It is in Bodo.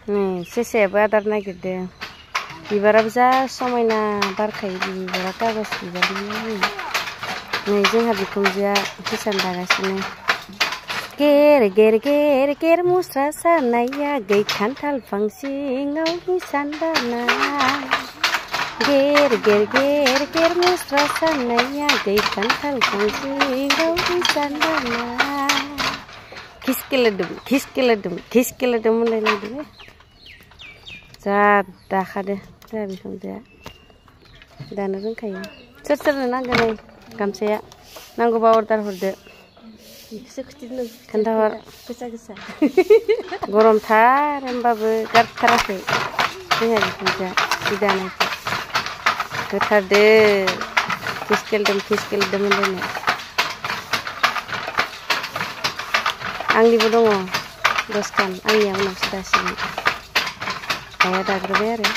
सेसायाबो आदार नागिरदों बिबाराबो जा समायना बारखायो बिबारा कागज बिबारनि नै जोंहा बिखुनजोआ हिसान दागासिनो गेर गेर गेर गेर मुस्रा सानाया गै खान्थाल फांसिङाव हिसान दानाय गेर गेर गेर गेर मुस्रा सानाया गै खान्थाल फांसिङाव हिसान दानाय खिसकेलेदों होनलायलायदों जा दाखादो जोंहा बिखुनजोआ दानो रोंखायो सोर सोरनो नांगौ नै गामसाया नांगौबा अर्डार हरदो खोन्थाहर गोसा गरमथार होमबाबो गारथाराखै जोंहा बिखुनजोआ जि दानायखौ होथारदो खिसकेलेदों होनलायनाय आंनिबो दङ 10खान आंनिया उनावसो दासिगोन आइया दाग्रोबाय आरो